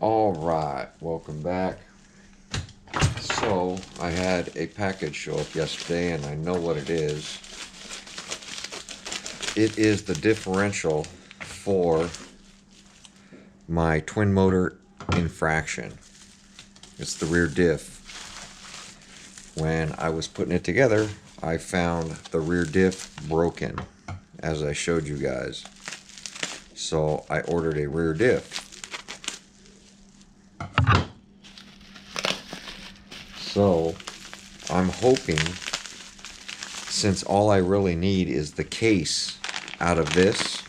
All right, welcome back. So I had a package show up yesterday and I know what it is. It is the differential for my twin motor infraction. It's the rear diff. When I was putting it together, I found the rear diff broken, as I showed you guys. So I ordered a rear diff. So I'm hoping, since all I really need is the case out of this,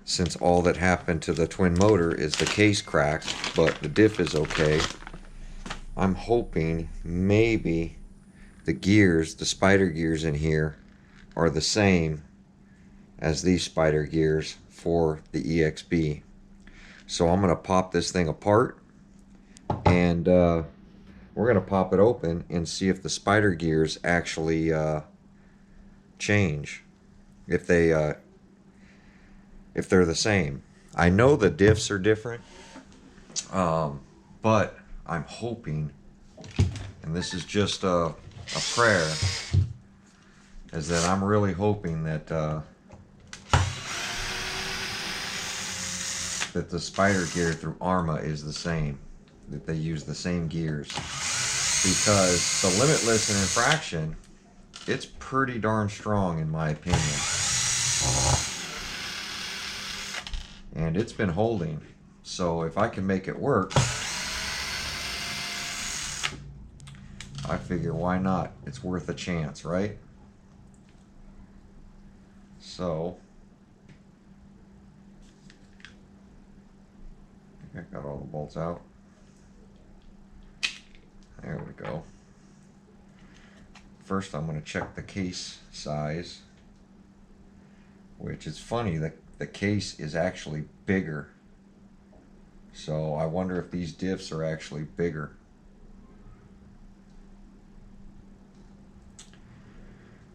since all that happened to the twin motor is the case cracked, but the diff is okay, I'm hoping maybe the gears, the spider gears in here, are the same as these spider gears for the EXB. So I'm going to pop this thing apart and we're going to pop it open and see if the spider gears actually change, if they're the same. I know the diffs are different, but I'm hoping, and this is just a prayer, is that I'm really hoping that that the spider gear through Arrma is the same, that they use the same gears, because the limitless and infraction, it's pretty darn strong in my opinion, and it's been holding. So if I can make it work, I figure why not? It's worth a chance, right? So I think I got all the bolts out. There we go. First I'm going to check the case size, which is funny that the case is actually bigger. So I wonder if these diffs are actually bigger.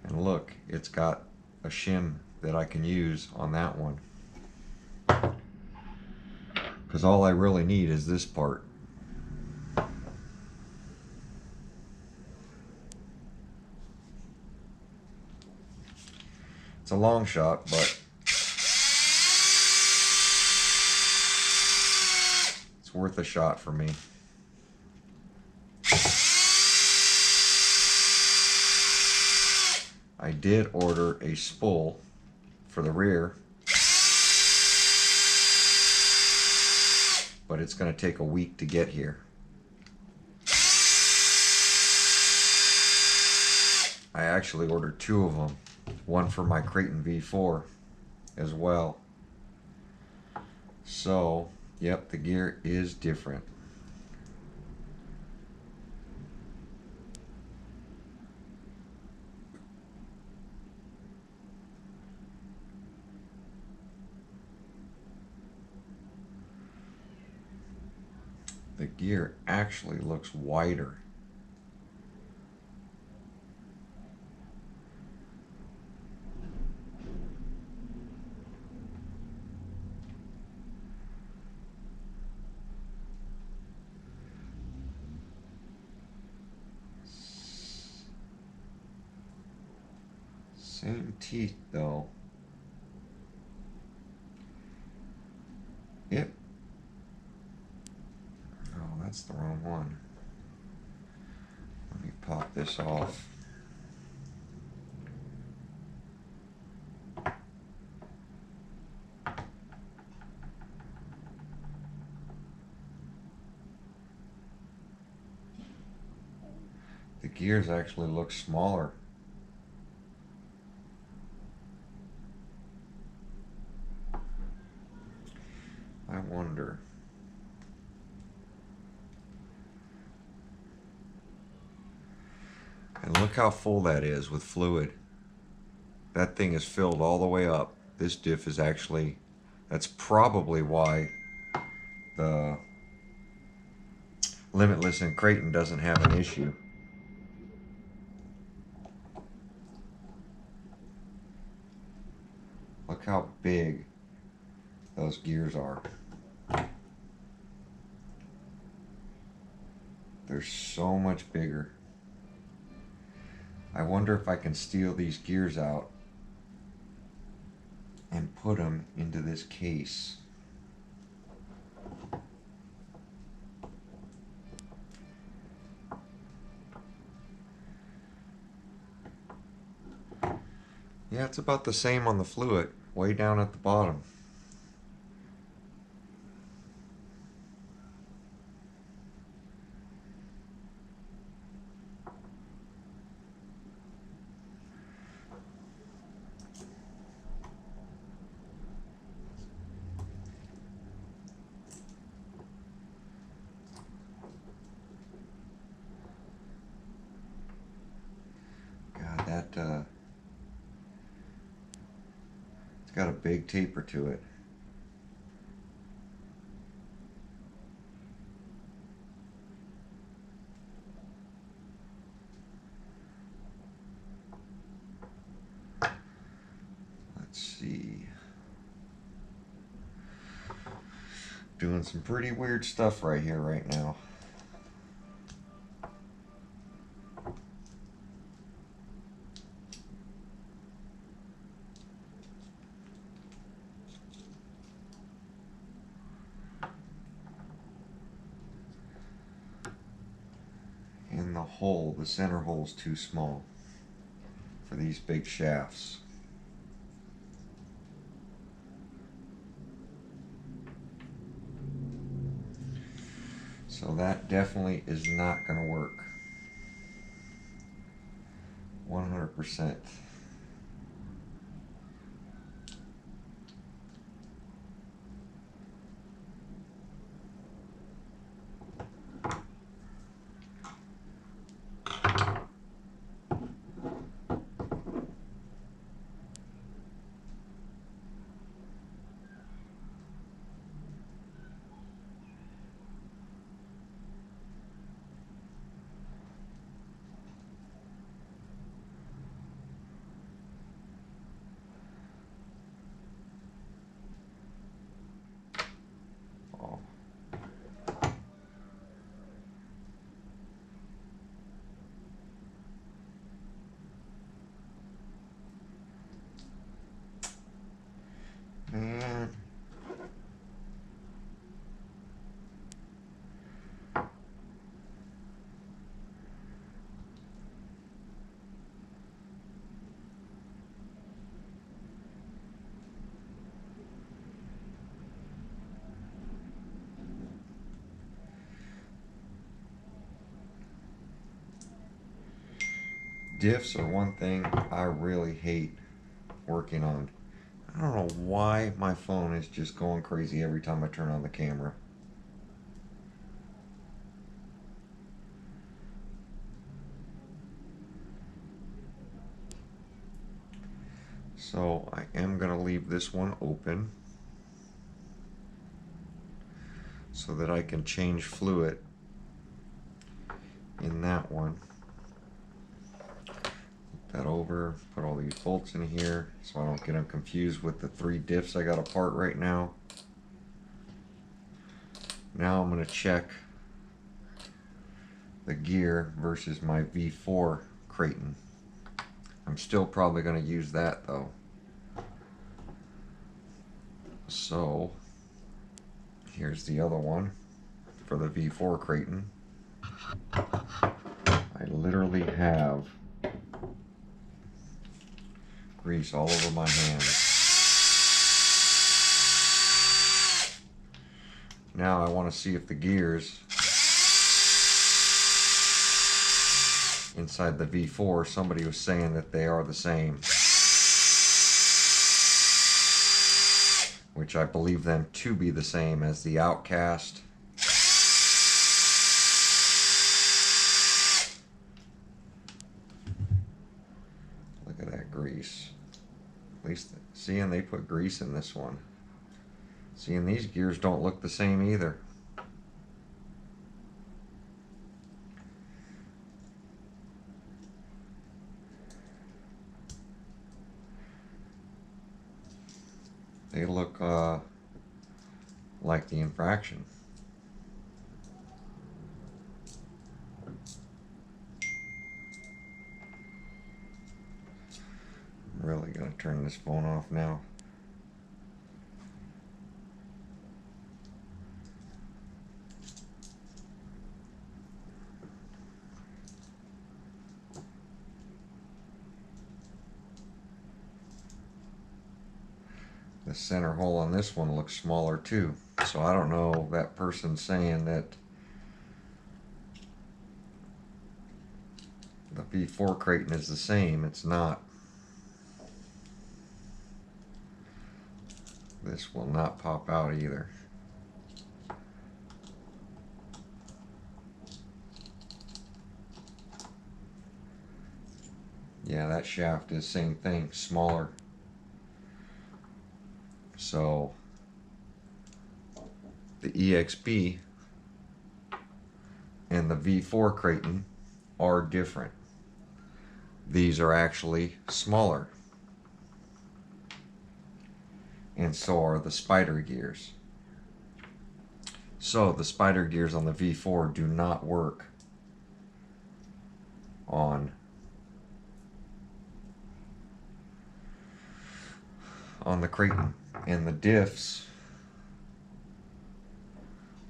And look, it's got a shim that I can use on that one, because all I really need is this part. It's a long shot, but it's worth a shot for me. I did order a spool for the rear, but it's going to take a week to get here. I actually ordered two of them, one for my Kraton V4 as well. So, yep, the gear is different. The gear actually looks wider. Same teeth though. Yep. Oh, that's the wrong one. Let me pop this off. The gears actually look smaller. I wonder. And look how full that is with fluid. That thing is filled all the way up. This diff is actually, that's probably why the Limitless and Kraton doesn't have an issue. Look how big those gears are. they're so much bigger. I wonder if I can steal these gears out and put them into this case. Yeah, it's about the same on the fluid, way down at the bottom. God, it's got a big taper to it. Let's see. Doing some pretty weird stuff right here, right now. And the hole, the center hole is too small for these big shafts. So that definitely is not going to work. 100%. Man. Diffs are one thing I really hate working on. I don't know why my phone is just going crazy every time I turn on the camera. So I am going to leave this one open so that I can change fluid in that one. That over, put all these bolts in here so I don't get them confused with the 3 diffs I got apart right now. Now I'm going to check the gear versus my V4 Kraton. I'm still probably going to use that though. So here's the other one for the V4 Kraton. I literally have grease all over my hands. Now I want to see if the gears inside the V4, somebody was saying that they are the same, which I believe them to be the same as the Outcast. Look at that grease. At least, seeing they put grease in this one. Seeing these gears don't look the same either. They look like the infraction. Really gonna turn this phone off now. The center hole on this one looks smaller too. So I don't know, that person saying that the V4 Kraton is the same. It's not. This will not pop out either. Yeah, that shaft is same thing, smaller. So the EXB and the V4 Kraton are different. These are actually smaller. And so are the spider gears. So the spider gears on the V4 do not work on the Kraton. And the diffs,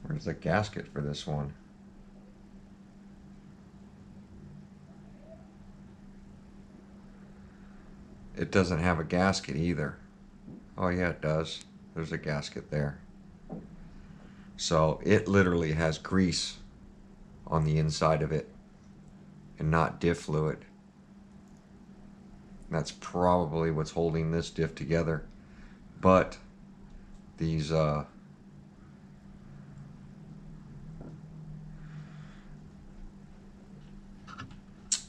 where's the gasket for this one? It doesn't have a gasket either. Oh yeah, it does. There's a gasket there. So it literally has grease on the inside of it and not diff fluid. That's probably what's holding this diff together. But these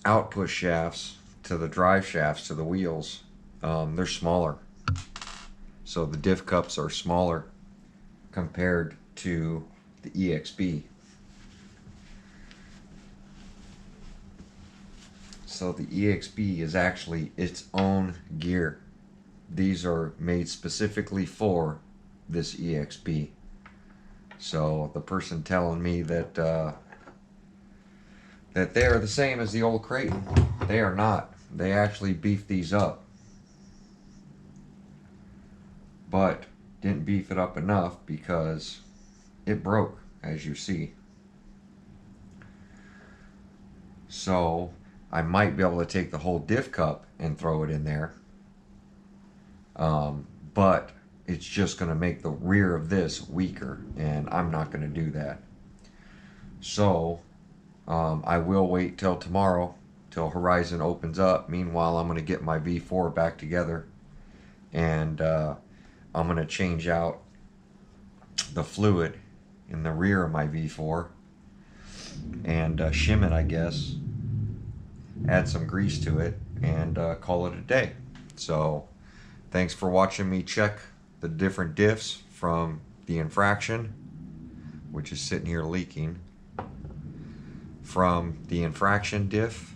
output shafts to the drive shafts to the wheels, they're smaller. So the diff cups are smaller compared to the EXB. So the EXB is actually its own gear. These are made specifically for this EXB. So the person telling me that that they are the same as the old Kraton, they are not. They actually beefed these up, but didn't beef it up enough because it broke, as you see. So I might be able to take the whole diff cup and throw it in there, but it's just going to make the rear of this weaker, and I'm not going to do that. So I will wait till tomorrow, till Horizon opens up. Meanwhile, I'm going to get my V4 back together, and I'm going to change out the fluid in the rear of my V4 and shim it, I guess, add some grease to it, and call it a day. So thanks for watching me check the different diffs from the infraction, which is sitting here leaking, from the infraction diff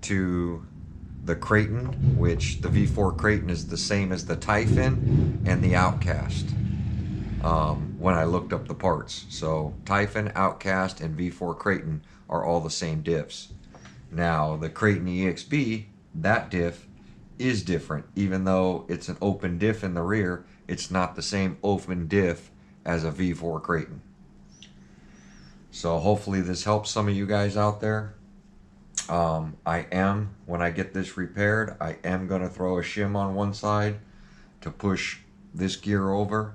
to the Kraton, which the V4 Kraton is the same as the Typhon and the Outcast when I looked up the parts. So Typhon, Outcast, and V4 Kraton are all the same diffs. Now the Kraton EXB, that diff is different. Even though it's an open diff in the rear, it's not the same open diff as a V4 Kraton. So hopefully this helps some of you guys out there. When I get this repaired, I am going to throw a shim on one side to push this gear over.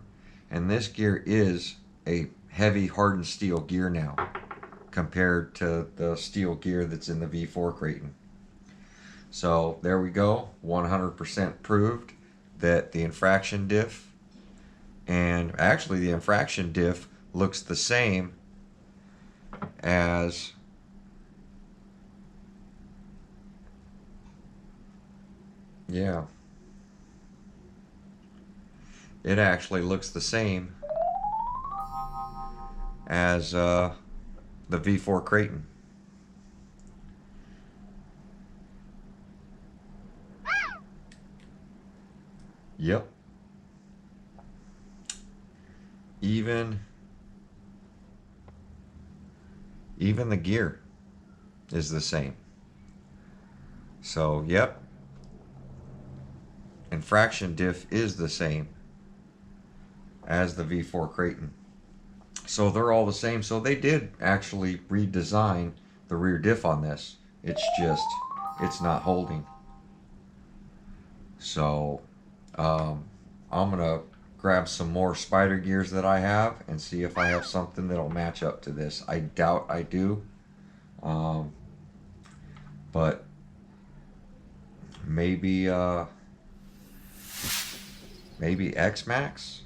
And this gear is a heavy hardened steel gear now compared to the steel gear that's in the V4 Kraton. So there we go, 100% proved that the infraction diff, and actually the infraction diff looks the same as it actually looks the same as the V4 Kraton. Yep. Even the gear is the same. So, yep, and fraction diff is the same as the V4 Kraton. So they're all the same. So they did actually redesign the rear diff on this. It's just, it's not holding. So I'm gonna grab some more spider gears that I have and see if I have something that'll match up to this. I doubt I do, but maybe maybe X-Max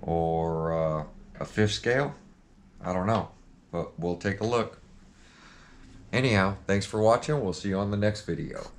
or a fifth scale. I don't know, but we'll take a look. Anyhow, thanks for watching. We'll see you on the next video.